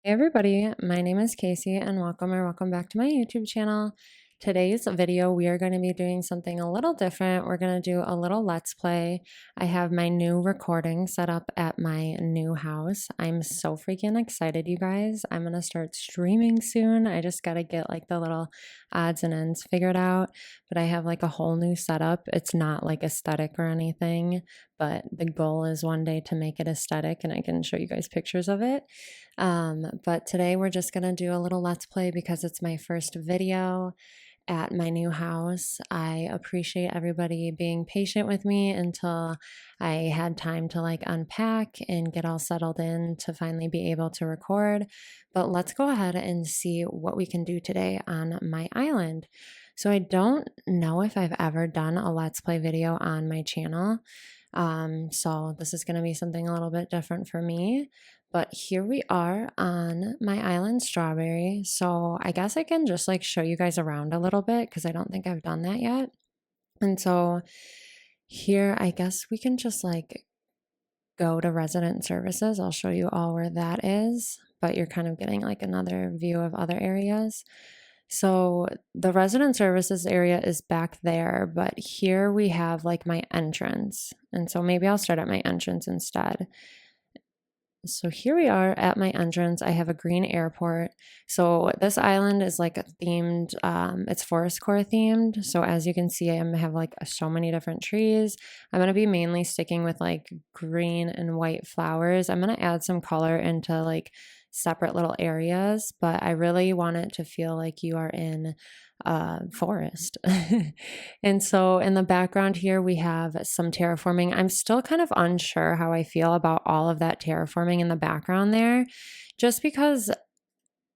Hey everybody, my name is Casey and welcome back to my YouTube channel. Today's video, we are going to be doing something a little different. We're going to do a little let's play. I have my new recording set up at my new house. I'm so freaking excited, you guys. I'm going to start streaming soon. I just got to get like the little odds and ends figured out, but I have like a whole new setup. It's not like aesthetic or anything, but the goal is one day to make it aesthetic and I can show you guys pictures of it. But today we're just gonna do a little let's play because it's my first video at my new house. I appreciate everybody being patient with me until I had time to like unpack and get all settled in to finally be able to record. But let's go ahead and see what we can do today on my island. So I don't know if I've ever done a let's play video on my channel. So this is going to be something a little bit different for me. But here we are on my island, Strawberry. So I guess I can just like show you guys around a little bit because I don't think I've done that yet. And so here, I guess we can just like go to resident services. I'll show you all where that is, but you're kind of getting like another view of other areas. So the resident services area is back there, but here we have like my entrance. And so maybe I'll start at my entrance instead. So here we are at my entrance. I have a green airport. So this island is like a themed, it's forest core themed. So as you can see, I have like so many different trees. I'm going to be mainly sticking with like green and white flowers. I'm going to add some color into like separate little areas, but I really want it to feel like you are in forest. And so in the background here, we have some terraforming. I'm still kind of unsure how I feel about all of that terraforming in the background there, just because,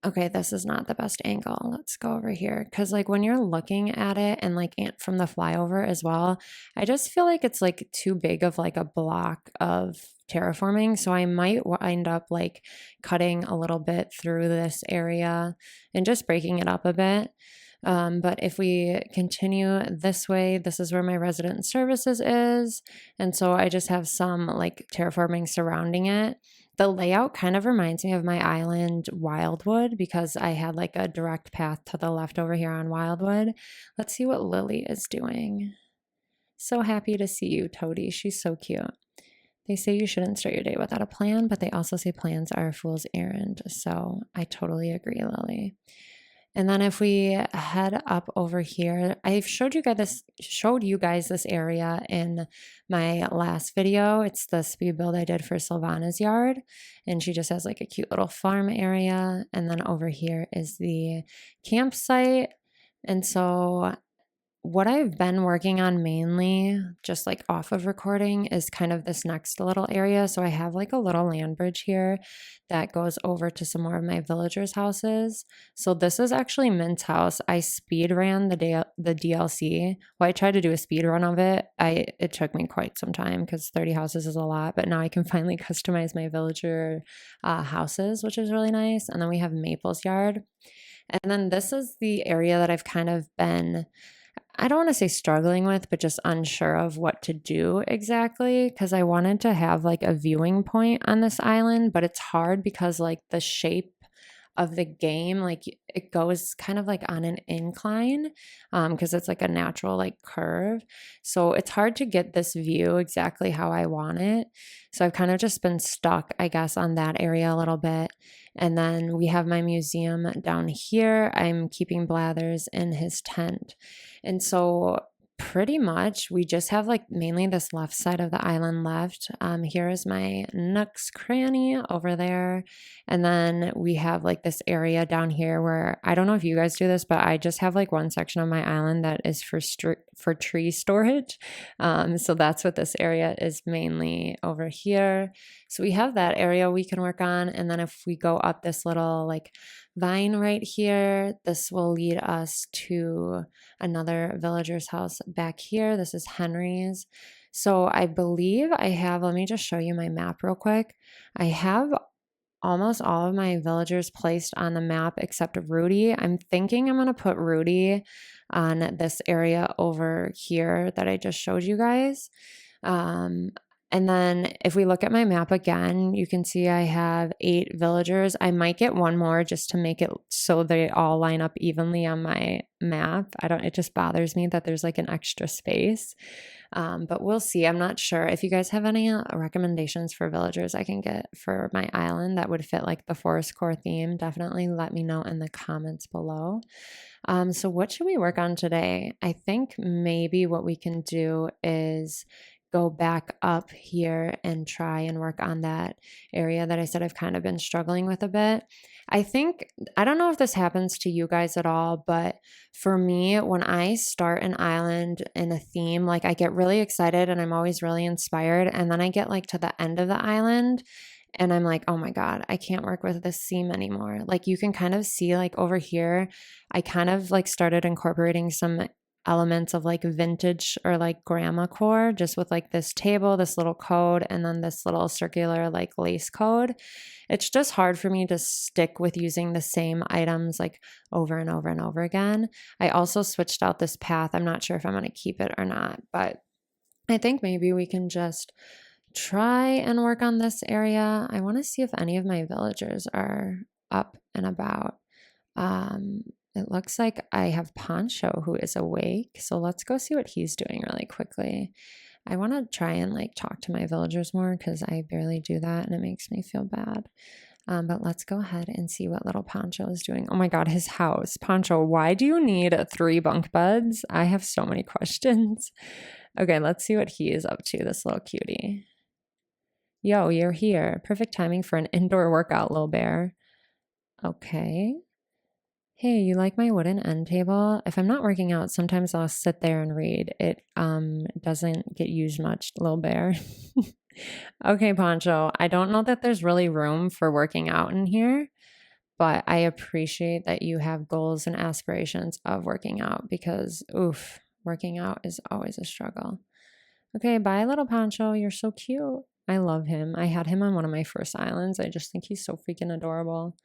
okay, this is not the best angle. Let's go over here. Because like when you're looking at it and like from the flyover as well, I just feel like it's like too big of like a block of terraforming. So I might wind up like cutting a little bit through this area and just breaking it up a bit. But if we continue this way, this is where my resident services is. And so I just have some like terraforming surrounding it. The layout kind of reminds me of my island Wildwood because I had like a direct path to the left over here on Wildwood. Let's see what Lily is doing. So happy to see you, Toadie. She's so cute. They say you shouldn't start your day without a plan, but they also say plans are a fool's errand. So I totally agree, Lily. And then if we head up over here, I've showed you guys this area in my last video. It's the speed build I did for Sylvana's yard. And she just has like a cute little farm area. And then over here is the campsite. And so what I've been working on mainly, just like off of recording, is kind of this next little area. So I have like a little land bridge here that goes over to some more of my villagers' houses. So this is actually Mint's house. I speed ran the DLC. Well, I tried to do a speed run of it. It took me quite some time because 30 houses is a lot, but now I can finally customize my villager houses, which is really nice. And then we have Maple's yard. And then this is the area that I've kind of been, I don't want to say struggling with, but just unsure of what to do exactly because I wanted to have like a viewing point on this island, but it's hard because like the shape of the game, like it goes kind of like on an incline because it's like a natural like curve. So it's hard to get this view exactly how I want it. So I've kind of just been stuck, I guess, on that area a little bit. And then we have my museum down here. I'm keeping Blathers in his tent. And so pretty much we just have like mainly this left side of the island left. Here is my Nook's cranny over there. And then we have like this area down here where I don't know if you guys do this, but I just have like one section of my island that is for tree storage. So that's what this area is mainly over here. So we have that area we can work on. And then if we go up this little like vine right here, this will lead us to another villager's house back here. This is Henry's. So I believe I have, let me just show you my map real quick. I have almost all of my villagers placed on the map except Rudy. I'm thinking I'm going to put Rudy on this area over here that I just showed you guys. And then if we look at my map again, you can see I have 8 villagers. I might get one more just to make it so they all line up evenly on my map. It just bothers me that there's like an extra space. But we'll see. I'm not sure. If you guys have any recommendations for villagers I can get for my island that would fit like the forest core theme, definitely let me know in the comments below. So what should we work on today? I think maybe what we can do is go back up here and try and work on that area that I said I've kind of been struggling with a bit. I don't know if this happens to you guys at all, but for me, when I start an island in a theme, like I get really excited and I'm always really inspired. And then I get like to the end of the island and I'm like, oh my God, I can't work with this theme anymore. Like you can kind of see like over here, I kind of like started incorporating some elements of like vintage or like grandma core just with like this table, this little code, and then this little circular like lace code. It's just hard for me to stick with using the same items like over and over and over again. I also switched out this path. I'm not sure if I'm going to keep it or not, but I think maybe we can just try and work on this area. I want to see if any of my villagers are up and about. It looks like I have Poncho who is awake, so let's go see what he's doing really quickly. I want to try and like talk to my villagers more because I barely do that and it makes me feel bad. But let's go ahead and see what little Poncho is doing. Oh my God, his house. Poncho, why do you need 3 bunk beds? I have so many questions. Okay, let's see what he is up to, this little cutie. Yo, you're here. Perfect timing for an indoor workout, little bear. Okay. Hey, you like my wooden end table? If I'm not working out, sometimes I'll sit there and read. It doesn't get used much, little bear. Okay, Poncho, I don't know that there's really room for working out in here, but I appreciate that you have goals and aspirations of working out because, oof, working out is always a struggle. Okay, bye, little Poncho. You're so cute. I love him. I had him on one of my first islands. I just think he's so freaking adorable.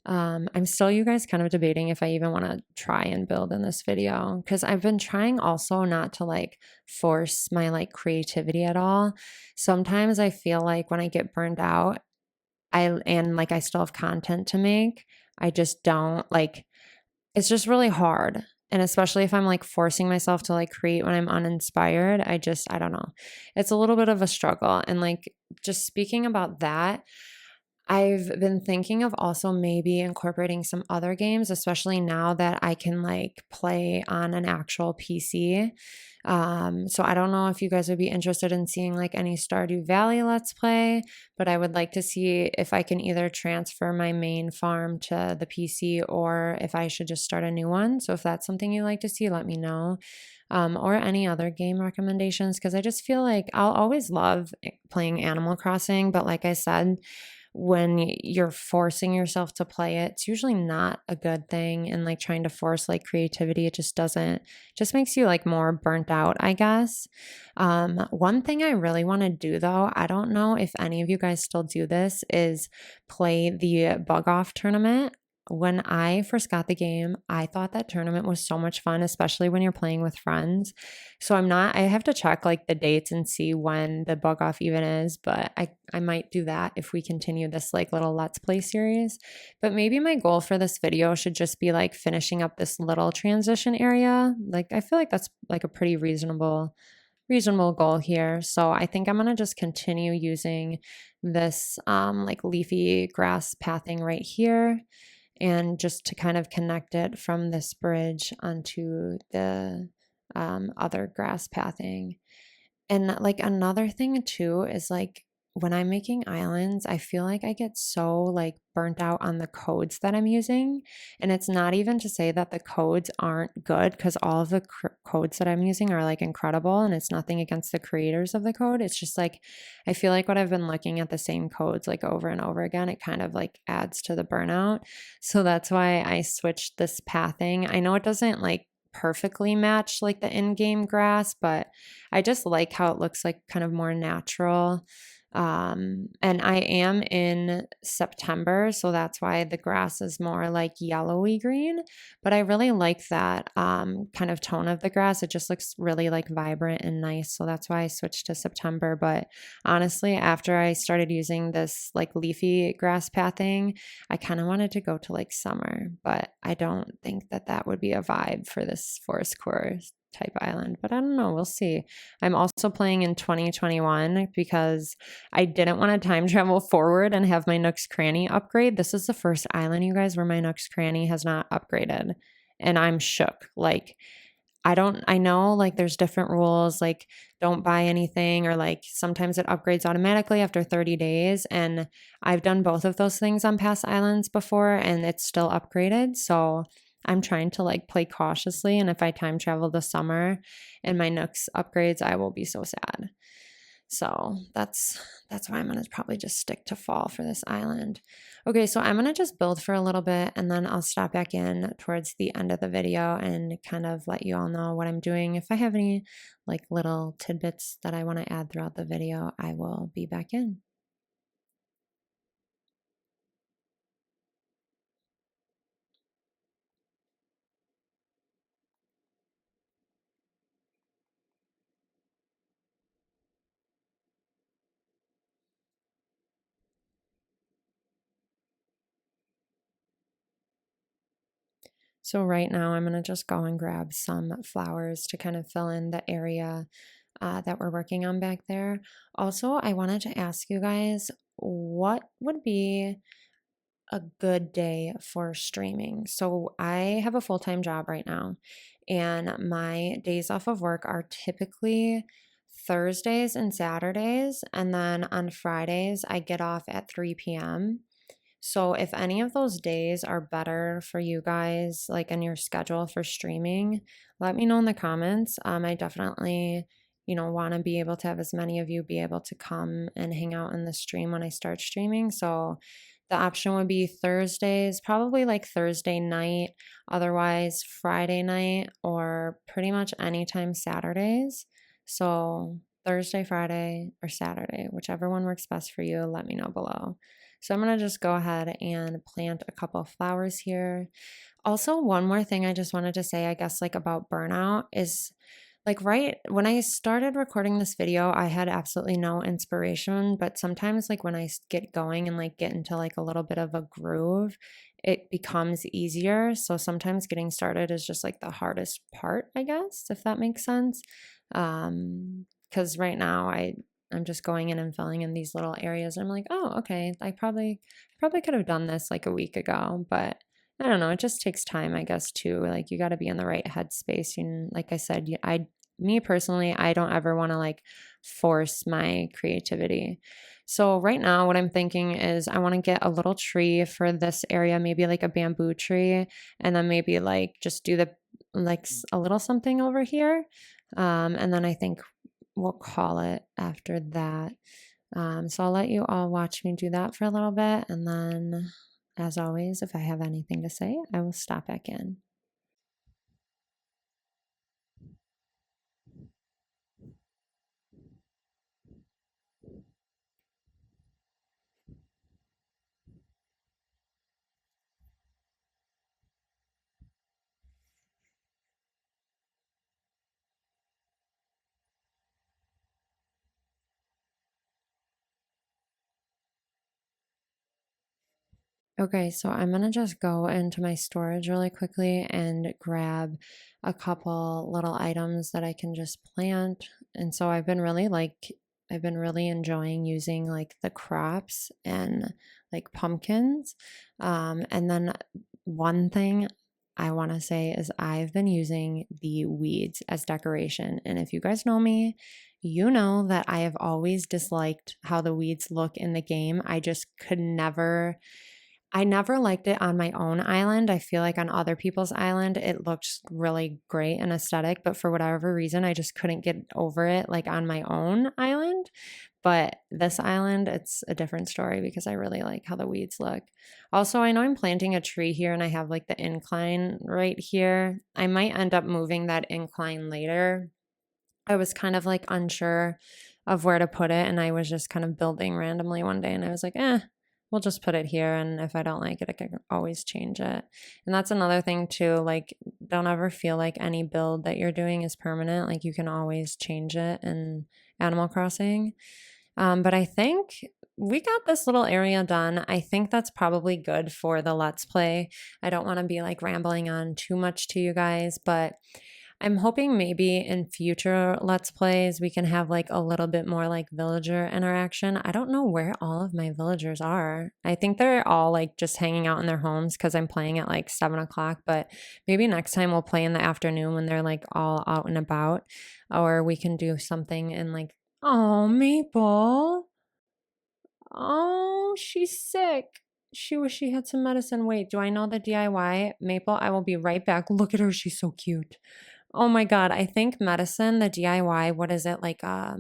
I'm still, you guys, kind of debating if I even want to try and build in this video because I've been trying also not to like force my like creativity at all. Sometimes I feel like when I get burned out, I still have content to make, I just don't like, it's just really hard. And especially if I'm like forcing myself to like create when I'm uninspired, I don't know. It's a little bit of a struggle. And like, just speaking about that, I've been thinking of also maybe incorporating some other games, especially now that I can like play on an actual PC. So I don't know if you guys would be interested in seeing like any Stardew Valley Let's Play, but I would like to see if I can either transfer my main farm to the PC or if I should just start a new one. So if that's something you'd like to see, let me know. Or any other game recommendations, because I just feel like I'll always love playing Animal Crossing, but like I said, when you're forcing yourself to play it, it's usually not a good thing. And like trying to force like creativity, it just makes you like more burnt out, I guess. One thing I really want to do though, I don't know if any of you guys still do this, is play the bug off tournament. When I first got the game, I thought that tournament was so much fun, especially when you're playing with friends. So I have to check like the dates and see when the bug off even is, but I might do that if we continue this like little Let's Play series. But maybe my goal for this video should just be like finishing up this little transition area. Like I feel like that's like a pretty reasonable goal here. So I think I'm going to just continue using this like leafy grass pathing right here, and just to kind of connect it from this bridge onto the other grass pathing. And like another thing too is like when I'm making islands, I feel like I get so like burnt out on the codes that I'm using. And it's not even to say that the codes aren't good, because all of the codes that I'm using are like incredible, and it's nothing against the creators of the code. It's just like I feel like what I've been looking at the same codes like over and over again, it kind of like adds to the burnout. So that's why I switched this pathing. I know it doesn't like perfectly match like the in-game grass, but I just like how it looks like kind of more natural. And I am in September, so that's why the grass is more like yellowy green. But I really like that kind of tone of the grass. It just looks really like vibrant and nice. So that's why I switched to September. But honestly, after I started using this like leafy grass pathing, I kind of wanted to go to like summer, but I don't think that that would be a vibe for this forest core type island. But I don't know. We'll see. I'm also playing in 2021 because I didn't want to time travel forward and have my Nook's Cranny upgrade. This is the first island, you guys, where my Nook's Cranny has not upgraded. And I'm shook. Like, I know like there's different rules, like don't buy anything, or like sometimes it upgrades automatically after 30 days. And I've done both of those things on past islands before and it's still upgraded. So I'm trying to like play cautiously. And if I time travel this summer and my Nooks upgrades, I will be so sad. So that's why I'm gonna probably just stick to fall for this island. Okay, so I'm gonna just build for a little bit and then I'll stop back in towards the end of the video and kind of let you all know what I'm doing. If I have any like little tidbits that I want to add throughout the video, I will be back in. So right now I'm gonna just go and grab some flowers to kind of fill in the area that we're working on back there. Also, I wanted to ask you guys, what would be a good day for streaming? So I have a full-time job right now, and my days off of work are typically Thursdays and Saturdays, and then on Fridays I get off at 3 p.m. So if any of those days are better for you guys, like in your schedule for streaming, let me know in the comments. I definitely, want to be able to have as many of you be able to come and hang out in the stream when I start streaming. So the option would be Thursdays, probably like Thursday night, otherwise Friday night, or pretty much anytime Saturdays. So Thursday, Friday, or Saturday, whichever one works best for you, let me know below. So I'm going to just go ahead and plant a couple of flowers here. Also, one more thing I just wanted to say, I guess, like about burnout is like right when I started recording this video, I had absolutely no inspiration, but sometimes like when I get going and like get into like a little bit of a groove, it becomes easier. So sometimes getting started is just like the hardest part, I guess, if that makes sense. Because right now I'm just going in and filling in these little areas. And I'm like, oh, okay, I probably could have done this like a week ago, but I don't know. It just takes time, I guess, too. Like you got to be in the right headspace. And like I said, me personally, I don't ever want to like force my creativity. So right now, what I'm thinking is I want to get a little tree for this area, maybe like a bamboo tree, and then maybe like just do the like a little something over here. And then I think we'll call it after that. So I'll let you all watch me do that for a little bit. And then, as always, if I have anything to say, I will stop back in. Okay, so I'm gonna just go into my storage really quickly and grab a couple little items that I can just plant. And so I've been really enjoying using like the crops and like pumpkins. And then one thing I want to say is I've been using the weeds as decoration. And if you guys know me, you know that I have always disliked how the weeds look in the game. I never liked it on my own island. I feel like on other people's island, it looked really great and aesthetic, but for whatever reason, I just couldn't get over it like on my own island. But this island, it's a different story because I really like how the weeds look. Also, I know I'm planting a tree here and I have like the incline right here. I might end up moving that incline later. I was kind of like unsure of where to put it, and I was just kind of building randomly one day, and I was like, we'll just put it here, and if I don't like it, I can always change it. And that's another thing too, like, don't ever feel like any build that you're doing is permanent. Like, you can always change it in Animal Crossing. But I think we got this little area done. I think that's probably good for the Let's Play. I don't want to be like rambling on too much to you guys, but I'm hoping maybe in future Let's Plays we can have like a little bit more like villager interaction. I don't know where all of my villagers are. I think they're all like just hanging out in their homes because I'm playing at like 7 o'clock, but maybe next time we'll play in the afternoon when they're like all out and about, or we can do something in like, oh, Maple. Oh, she's sick. She wish she had some medicine. Wait, do I know the DIY? Maple, I will be right back. Look at her. She's so cute. Oh my God. I think medicine, the DIY, what is it? Like a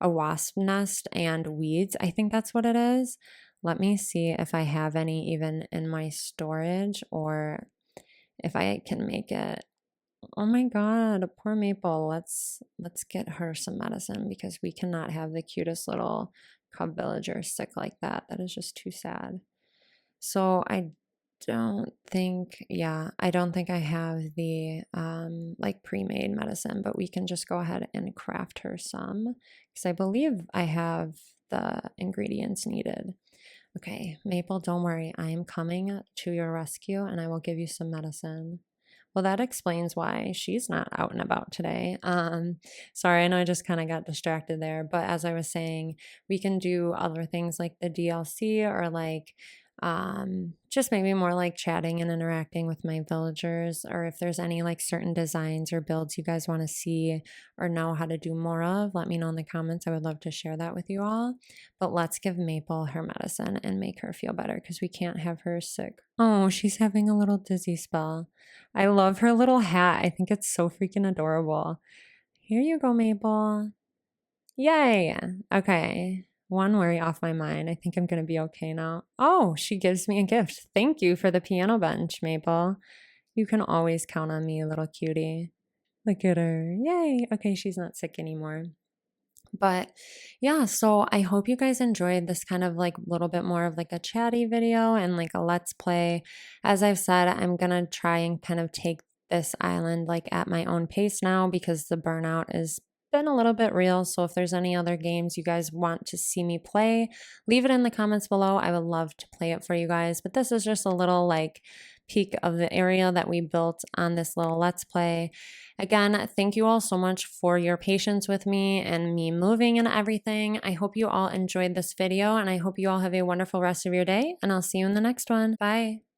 wasp nest and weeds. I think that's what it is. Let me see if I have any even in my storage or if I can make it. Oh my God, poor Maple. Let's get her some medicine because we cannot have the cutest little cub villager sick like that. That is just too sad. So I don't think, I don't think I have the like pre-made medicine, but we can just go ahead and craft her some because I believe I have the ingredients needed. Okay, Maple, don't worry. I am coming to your rescue and I will give you some medicine. Well, that explains why she's not out and about today. Sorry, I know I just kind of got distracted there, but as I was saying, we can do other things like the DLC or like just maybe more like chatting and interacting with my villagers, or if there's any like certain designs or builds you guys want to see or know how to do more of, let me know in the comments. I would love to share that with you all. But let's give Maple her medicine and make her feel better because we can't have her sick. Oh, she's having a little dizzy spell. I love her little hat. I think it's so freaking adorable. Here you go, Maple. Yay. Okay. One worry off my mind. I think I'm going to be okay now. Oh, she gives me a gift. Thank you for the piano bench, Maple. You can always count on me, little cutie. Look at her. Yay. Okay, she's not sick anymore. But yeah, so I hope you guys enjoyed this kind of like little bit more of like a chatty video and like a let's play. As I've said, I'm gonna try and kind of take this island like at my own pace now because the burnout has been a little bit real. So if there's any other games you guys want to see me play, leave it in the comments below. I would love to play it for you guys. But this is just a little like peek of the area that we built on this little let's play. Again, thank you all so much for your patience with me and me moving and everything. I hope you all enjoyed this video and I hope you all have a wonderful rest of your day and I'll see you in the next one. Bye.